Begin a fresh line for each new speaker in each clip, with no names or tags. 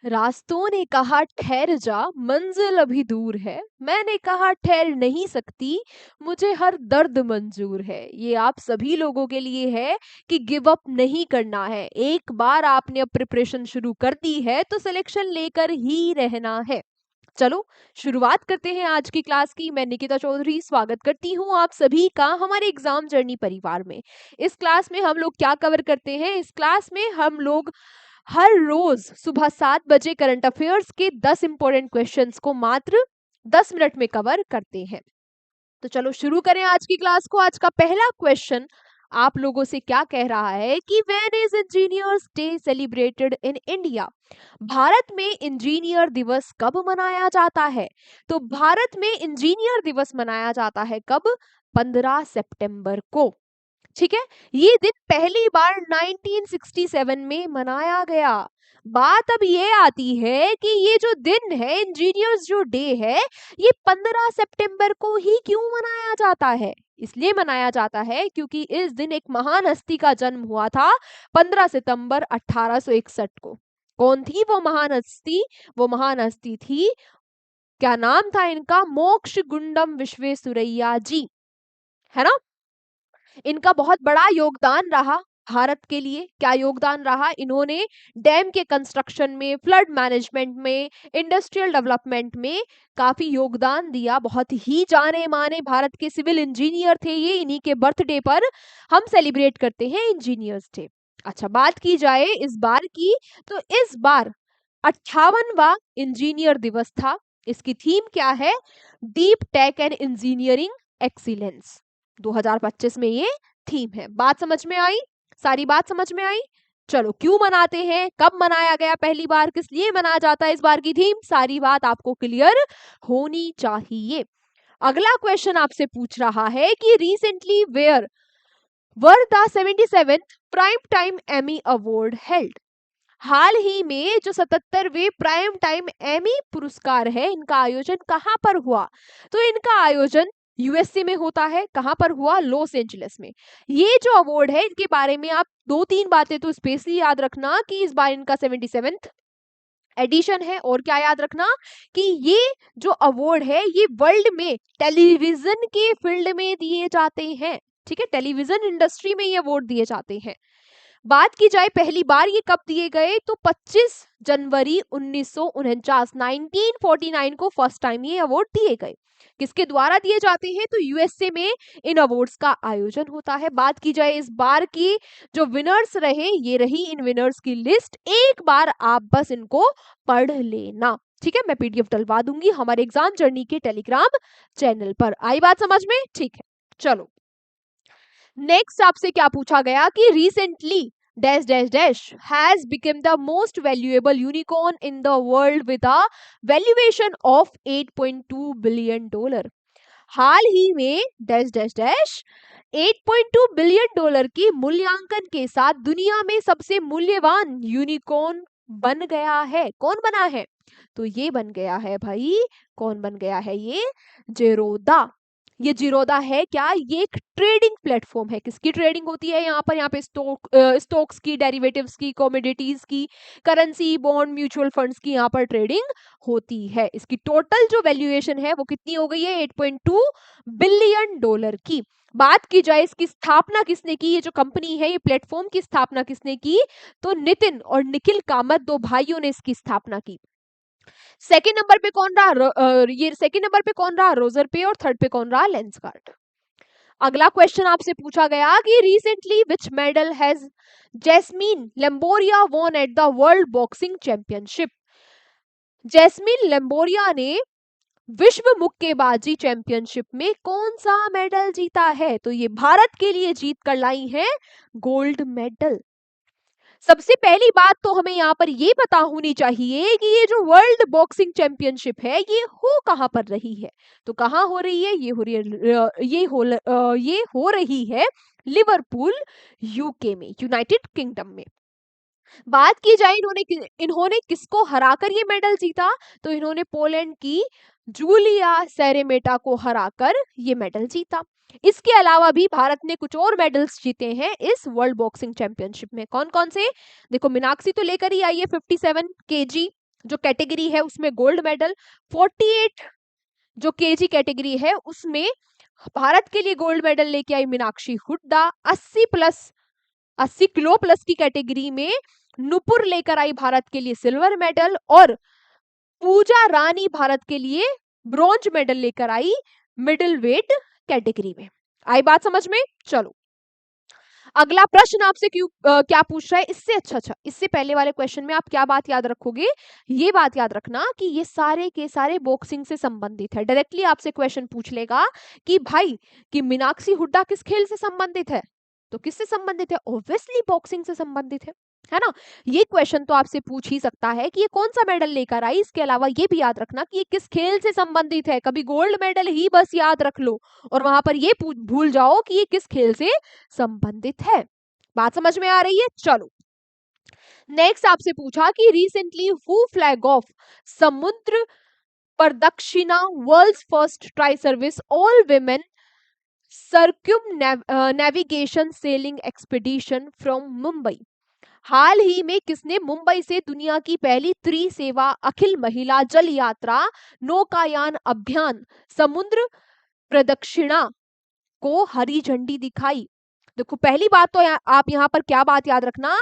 रास्तों ने कहा ठहर जा, मंजिल अभी दूर है। मैंने कहा ठहर नहीं सकती, मुझे हर दर्द मंजूर है। ये आप सभी लोगों के लिए है कि गिव अप नहीं करना है। एक बार आपने अब प्रिपरेशन शुरू कर दी है तो सिलेक्शन लेकर ही रहना है। चलो शुरुआत करते हैं आज की क्लास की। मैं निकिता चौधरी स्वागत करती हूँ आप सभी का हमारे एग्जाम जर्नी परिवार में। इस क्लास में हम लोग क्या कवर करते हैं? इस क्लास में हम लोग हर रोज सुबह 7 बजे करंट अफेयर्स के 10 इंपॉर्टेंट क्वेश्चंस को मात्र 10 मिनट में कवर करते हैं। तो चलो शुरू करें आज की क्लास को। आज का पहला क्वेश्चन आप लोगों से क्या कह रहा है कि when is engineers day celebrated in India? Bharat में इंजीनियर दिवस कब मनाया जाता है? तो भारत में इंजीनियर दिवस मनाया जाता है कब? 15 सितंबर को। ठीक है, ये दिन पहली बार 1967 में मनाया गया। बात अब ये आती है कि ये जो दिन है, इंजीनियर्स जो डे है, ये 15 सितंबर को ही क्यों मनाया जाता है? इसलिए मनाया जाता है क्योंकि इस दिन एक महान हस्ती का जन्म हुआ था 15 सितंबर 1861 को। कौन थी वो महान हस्ती? वो महान हस्ती थी, क्या नाम था इनका? मोक्ष गुंडम विश्वेश्वरैया जी, है ना। इनका बहुत बड़ा योगदान रहा भारत के लिए। क्या योगदान रहा? इन्होंने डैम के कंस्ट्रक्शन में, फ्लड मैनेजमेंट में, इंडस्ट्रियल डेवलपमेंट में काफी योगदान दिया। बहुत ही जाने माने भारत के सिविल इंजीनियर थे ये। इन्हीं के बर्थडे पर हम सेलिब्रेट करते हैं इंजीनियर्स डे। अच्छा, बात की जाए इस बार की, तो इस बार 58वां इंजीनियर दिवस था। इसकी थीम क्या है? Deep tech and engineering excellence. 2025 में ये थीम है। बात समझ में आई? सारी बात समझ में आई? चलो, क्यों मनाते हैं, कब मनाया गया पहली बार, किस लिए मनाया जाता है, इस बार की थीम, सारी बात आपको क्लियर होनी चाहिए। अगला क्वेश्चन आपसे पूछ रहा है कि recently where were the 77th prime time Emmy award held? हाल ही में जो 77वें प्राइम टाइम एमी पुरस्कार है, इनका आयोजन कहां पर हुआ? तो इनका आयोजन यूएसए में होता है। कहां पर हुआ? लॉस एंजलिस में। ये जो अवार्ड है, इनके बारे में आप 2-3 बातें तो स्पेशली याद रखना कि इस बार इनका 77th एडिशन है। और क्या याद रखना कि ये जो अवार्ड है, ये वर्ल्ड में टेलीविजन के फील्ड में दिए जाते हैं। ठीक है, टेलीविजन इंडस्ट्री में ये अवार्ड दिए जाते हैं। बात की जाए पहली बार ये कब दिए गए, तो 25 जनवरी 1949 1949 को फर्स्ट टाइम ये अवार्ड दिए गए। किसके द्वारा दिए जाते हैं? तो यूएसए में इन अवार्ड्स का आयोजन होता है। बात की जाए इस बार की जो विनर्स रहे, ये रही इन विनर्स की लिस्ट। एक बार आप बस इनको पढ़ लेना। ठीक है, मैं पीडीएफ डलवा दूंगी हमारे एग्जाम जर्नी के टेलीग्राम चैनल पर। आई बात समझ में? ठीक है, चलो नेक्स्ट आपसे क्या पूछा गया कि recently dash dash dash has become the most valuable unicorn in the world with a valuation of $8.2 billion. हाल ही में डैश डैश डैश $8.2 बिलियन की मूल्यांकन के साथ दुनिया में सबसे मूल्यवान यूनिकॉर्न बन गया है। कौन बना है? तो ये बन गया है भाई, कौन बन गया है? ये जेरोदा। ये जीरोदा है क्या? ये एक ट्रेडिंग प्लेटफॉर्म है। किसकी ट्रेडिंग होती है यहाँ पर? यहाँ पे स्टॉक्स की, डेरिवेटिव्स की, कमोडिटीज की, करेंसी, बॉन्ड, म्यूचुअल फंड्स की यहाँ पर ट्रेडिंग होती है। इसकी टोटल जो वैल्यूएशन है वो कितनी हो गई है? $8.2 बिलियन की। बात की जाए इसकी स्थापना किसने की, ये जो कंपनी है, ये प्लेटफॉर्म की स्थापना किसने की? तो नितिन और निखिल कामत, दो भाइयों ने इसकी स्थापना की। सेकंड नंबर पे कौन रहा? ये सेकंड नंबर पे कौन रहा? रोजर पे। और थर्ड पे कौन रहा? लेंसकार्ट। अगला क्वेश्चन आपसे पूछा गया कि recently which medal has Jasmine Lamboria won at the world boxing championship? Jasmine Lamboria ने विश्व मुक्केबाजी चैंपियनशिप में कौन सा मेडल जीता है? तो ये भारत के लिए जीत कर लाई है गोल्ड मेडल। सबसे पहली बात तो हमें यहाँ पर ये पता होनी चाहिए कि ये जो वर्ल्ड बॉक्सिंग चैंपियनशिप है, ये हो कहाँ पर रही है? तो कहाँ हो रही है? ये हो रही है ये हो रही है लिवरपूल, यूके में, यूनाइटेड किंगडम में। बात की जाए इन्होंने किसको हराकर ये मेडल जीता? तो इन्होंने पोलैंड की जूलिया सेरेमेटा को हराकर ये मेडल जीता। इसके अलावा भी भारत ने कुछ और मेडल्स जीते हैं इस वर्ल्ड बॉक्सिंग चैंपियनशिप में। कौन कौन से? देखो, मीनाक्षी तो लेकर ही आई है 57 केजी, जो कैटेगरी है उसमें गोल्ड मेडल, 48 जो केजी कैटेगरी है उसमें भारत के लिए गोल्ड मेडल लेके आई मीनाक्षी हुड्डा, 80 किलो प्लस की कैटेगरी में नुपुर लेकर आई भारत के लिए सिल्वर मेडल, और पूजा रानी भारत के लिए ब्रॉन्ज मेडल लेकर आई मिडिल वेट कैटेगरी में। आई बात समझ में? चलो अगला प्रश्न आपसे क्या पूछ रहा है इससे अच्छा इससे पहले वाले क्वेश्चन में आप क्या बात याद रखोगे, ये बात याद रखना कि ये सारे के सारे बॉक्सिंग से संबंधित है। डायरेक्टली आपसे क्वेश्चन पूछ लेगा कि भाई कि मीनाक्षी हुड्डा किस खेल से संबंधित है, तो किससे संबंधित है? ऑब्वियसली बॉक्सिंग से संबंधित है ना। ये क्वेश्चन तो आपसे पूछ ही सकता है कि ये कौन सा मेडल लेकर आई। इसके अलावा ये भी याद रखना कि ये किस खेल से संबंधित है। कभी गोल्ड मेडल ही बस याद रख लो और वहां पर ये भूल जाओ कि ये किस खेल से संबंधित है। बात समझ में आ रही है? चलो नेक्स्ट आपसे पूछा कि recently who flag off Samudra Pradakshina world's first tri service all women circumnavigation sailing expedition from Mumbai. हाल ही में किसने मुंबई से दुनिया की पहली त्रिसेवा अखिल महिला जल यात्रा नौकायान अभियान समुद्र प्रदक्षिणा को हरी झंडी दिखाई? देखो पहली बात तो आप यहाँ पर क्या बात याद रखना,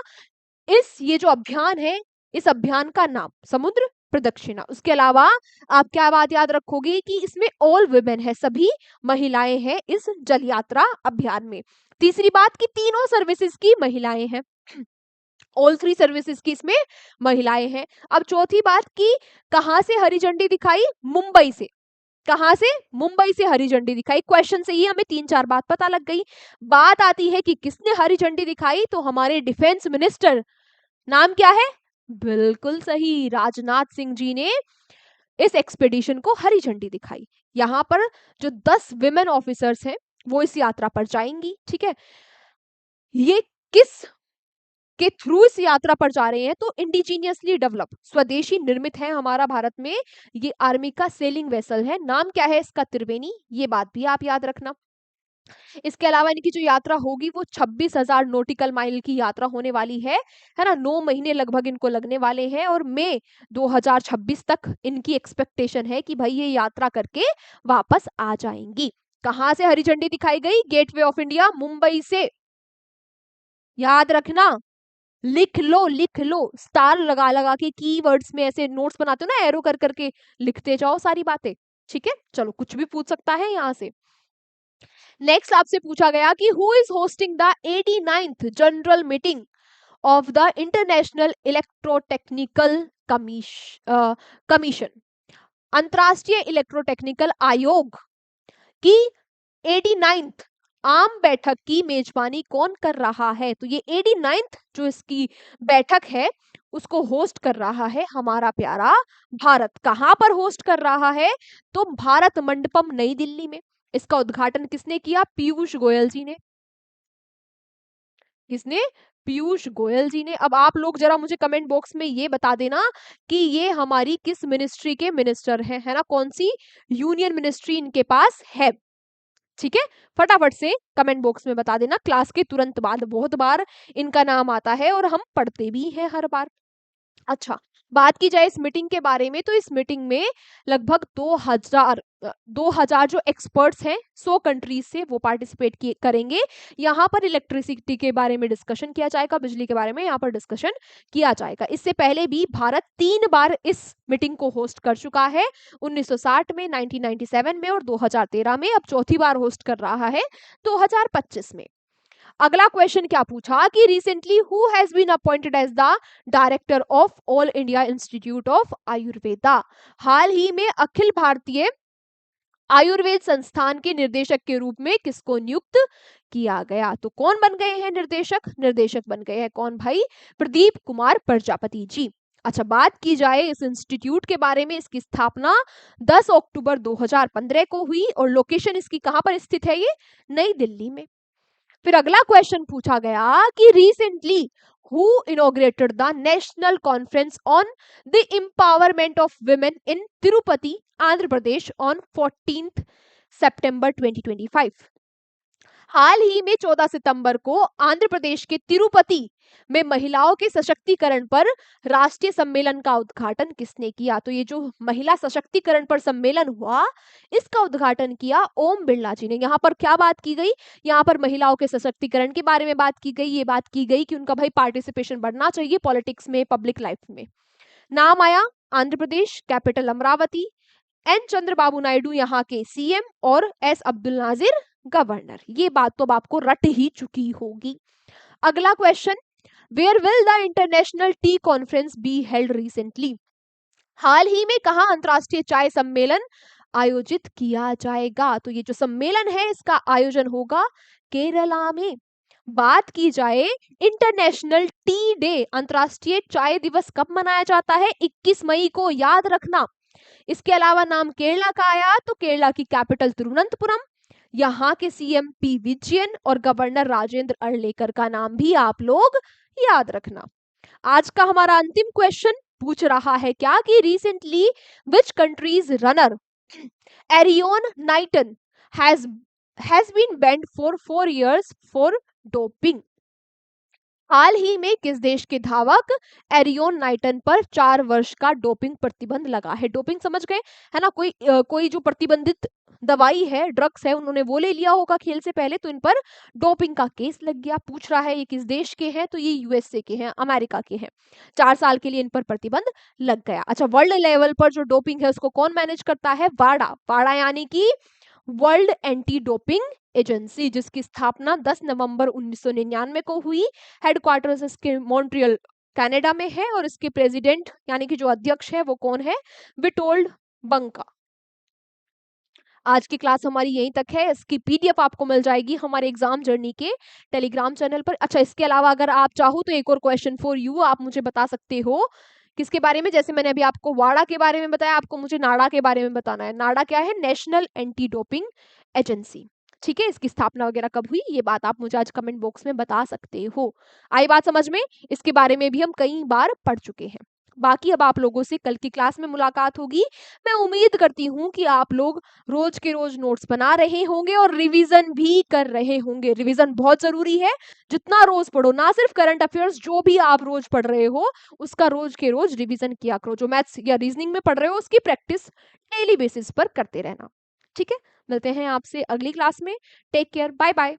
ये जो अभियान है इस अभियान का नाम समुद्र प्रदक्षिणा। उसके अलावा आप क्या बात याद रखोगे कि इसमें ऑल वुमेन है, सभी महिलाएं हैं इस जल यात्रा अभियान में। तीसरी बात कि तीनों सर्विसेज की महिलाएं हैं, ऑल 3 सर्विसेज की इसमें महिलाएं हैं। अब चौथी बात की कहां से हरी झंडी दिखाई? मुंबई से। कहां से? मुंबई से हरी झंडी दिखाई। क्वेश्चन से ही हमें 3-4 बात पता लग गई। बात आती है कि किसने हरी झंडी दिखाई, तो हमारे डिफेंस मिनिस्टर, नाम क्या है? बिल्कुल सही, राजनाथ सिंह जी ने इस एक्सपेडिशन को हरी झंडी दिखाई। यहाँ पर जो 10 विमेन ऑफिसर्स हैं वो इस यात्रा पर जाएंगी। ठीक है, ये किस के थ्रू इस यात्रा पर जा रहे हैं? तो इंडिजीनियसली डेवलप, स्वदेशी निर्मित है हमारा भारत में ये आर्मी का सेलिंग वेसल है। नाम क्या है इसका? त्रिवेणी। ये बात भी आप याद रखना। इसके अलावा इनकी जो यात्रा होगी वो 26,000 नॉटिकल माइल की यात्रा होने वाली है ना। 9 महीने लगभग इनको लगने वाले हैं और मई 2026 तक इनकी एक्सपेक्टेशन है कि भाई ये यात्रा करके वापस आ जाएंगी। कहां से हरी झंडी दिखाई गई? गेटवे ऑफ इंडिया मुंबई से। याद रखना, लिख लो स्टार लगा लगा के, कीवर्ड्स में ऐसे नोट्स बनाते हो ना, एरो कर करके लिखते जाओ सारी बातें। ठीक है, चलो कुछ भी पूछ सकता है यहाँ से। नेक्स्ट आपसे पूछा गया कि who is hosting the 89th general meeting of the international electrotechnical commission, अंतरराष्ट्रीय इलेक्ट्रोटेक्निकल आयोग की 89th आम बैठक की मेजबानी कौन कर रहा है? तो ये 89th जो इसकी बैठक है उसको होस्ट कर रहा है हमारा प्यारा भारत। कहां पर होस्ट कर रहा है? तो भारत मंडपम नई दिल्ली में। इसका उद्घाटन किसने किया? पीयूष गोयल जी ने। किसने? पीयूष गोयल जी ने। अब आप लोग जरा मुझे कमेंट बॉक्स में ये बता देना कि ये हमारी किस मिनिस्ट्री के मिनिस्टर हैं, है ना, कौन सी यूनियन मिनिस्ट्री इनके पास है। ठीक है, फटाफट से कमेंट बॉक्स में बता देना क्लास के तुरंत बाद। बहुत बार इनका नाम आता है और हम पढ़ते भी हैं हर बार। अच्छा, बात की जाए इस मीटिंग के बारे में तो इस मीटिंग में लगभग 2000 जो एक्सपर्ट्स हैं 100 कंट्रीज से वो पार्टिसिपेट करेंगे। यहाँ पर इलेक्ट्रिसिटी के बारे में डिस्कशन किया जाएगा, बिजली के बारे में यहाँ पर डिस्कशन किया जाएगा। इससे पहले भी भारत 3 बार इस मीटिंग को होस्ट कर चुका है, 1960 में, 1997 में और 2013 में। अब चौथी बार होस्ट कर रहा है 2025 में। अगला क्वेश्चन क्या पूछा कि recently who has been appointed as the director of All India Institute of Ayurveda. हाल ही में अखिल भारतीय आयुर्वेद संस्थान के निर्देशक के रूप में किसको नियुक्त किया गया? तो कौन बन गए हैं निर्देशक? निर्देशक बन गए हैं कौन भाई? प्रदीप कुमार प्रजापति जी। अच्छा, बात की जाए इस इंस्टीट्यूट के बारे में, इसकी स्थापना 10 अक्टूबर 2015 को हुई और लोकेशन इसकी कहां पर स्थित है? ये नई दिल्ली में। फिर अगला क्वेश्चन पूछा गया कि recently who inaugurated the national conference on the empowerment of women in Tirupati Andhra Pradesh on 14th September 2025। हाल ही में 14 सितंबर को आंध्र प्रदेश के तिरुपति में महिलाओं के सशक्तिकरण पर राष्ट्रीय सम्मेलन का उद्घाटन किसने किया? तो ये जो महिला सशक्तिकरण पर सम्मेलन हुआ, इसका उद्घाटन किया ओम बिरला जी ने। यहाँ पर क्या बात की गई? यहाँ पर महिलाओं के सशक्तिकरण के बारे में बात की गई। ये बात की गई कि उनका भाई पार्टिसिपेशन बढ़ना चाहिए पॉलिटिक्स में, पब्लिक लाइफ में। नाम आया आंध्र प्रदेश, कैपिटल अमरावती, एन चंद्रबाबू नायडू यहाँ के सीएम और एस अब्दुल नाजिर गवर्नर। ये बात तो अब आपको रट ही चुकी होगी। अगला question, where will the international tea conference be held recently? हाल ही में कहा अंतरराष्ट्रीय चाय सम्मेलन आयोजित किया जाएगा? तो ये जो सम्मेलन है इसका आयोजन होगा केरला में। बात की जाए इंटरनेशनल टी डे, अंतरराष्ट्रीय चाय दिवस कब मनाया जाता है? 21 मई को, याद रखना। इसके अलावा नाम केरला का आया तो केरला की कैपिटल तिरुवनंतपुरम, यहाँ के सीएम पी विजयन और गवर्नर राजेंद्र अर्लेकर का नाम भी आप लोग याद रखना। आज का हमारा अंतिम क्वेश्चन पूछ रहा है क्या कि recently which countries runner Erriyon Knighton has been banned for 4 years for doping? हाल ही में किस देश के धावक एरियोन नाइटन पर 4 वर्ष का डोपिंग प्रतिबंध लगा है? डोपिंग समझ गए है ना, कोई जो प्रतिबंधित दवाई है, ड्रग्स है, उन्होंने वो ले लिया होगा खेल से पहले, तो इन पर डोपिंग का केस लग गया। पूछ रहा है ये किस देश के हैं? तो ये यूएसए के हैं, अमेरिका के हैं। 4 साल के लिए इन पर प्रतिबंध लग गया। अच्छा, वर्ल्ड लेवल पर जो डोपिंग है उसको कौन मैनेज करता है? वाडा। वाडा यानी कि वर्ल्ड एंटी डोपिंग एजेंसी, जिसकी स्थापना 10 नवंबर 1999 को हुई। हेडक्वार्टर्स इसके मॉन्ट्रियल कनाडा में है और इसके प्रेसिडेंट यानी कि जो अध्यक्ष है वो कौन है? विटोल्ड बंका। आज की क्लास हमारी यहीं तक है। इसकी पीडीएफ आपको मिल जाएगी हमारे एग्जाम जर्नी के टेलीग्राम चैनल पर। अच्छा, इसके अलावा अगर आप चाहो तो एक और क्वेश्चन फॉर यू आप मुझे बता सकते हो किसके बारे में? जैसे मैंने अभी आपको वाडा के बारे में बताया, आपको मुझे नाडा के बारे में बताना है। नाडा क्या है? National anti doping agency. ठीक है, इसकी स्थापना वगैरह कब हुई ये बात आप मुझे आज कमेंट बॉक्स में बता सकते हो। आई बात समझ में? इसके बारे में भी हम कई बार पढ़ चुके हैं। बाकी अब आप लोगों से कल की क्लास में मुलाकात होगी। मैं उम्मीद करती हूँ कि आप लोग रोज के रोज नोट्स बना रहे होंगे और रिवीजन भी कर रहे होंगे। रिवीजन बहुत जरूरी है। जितना रोज पढ़ो, ना सिर्फ करंट अफेयर्स, जो भी आप रोज पढ़ रहे हो उसका रोज के रोज रिवीजन किया करो। जो मैथ्स या रीजनिंग में पढ़ रहे हो उसकी प्रैक्टिस डेली बेसिस पर करते रहना। ठीक है, मिलते हैं आपसे अगली क्लास में। Take care, bye bye.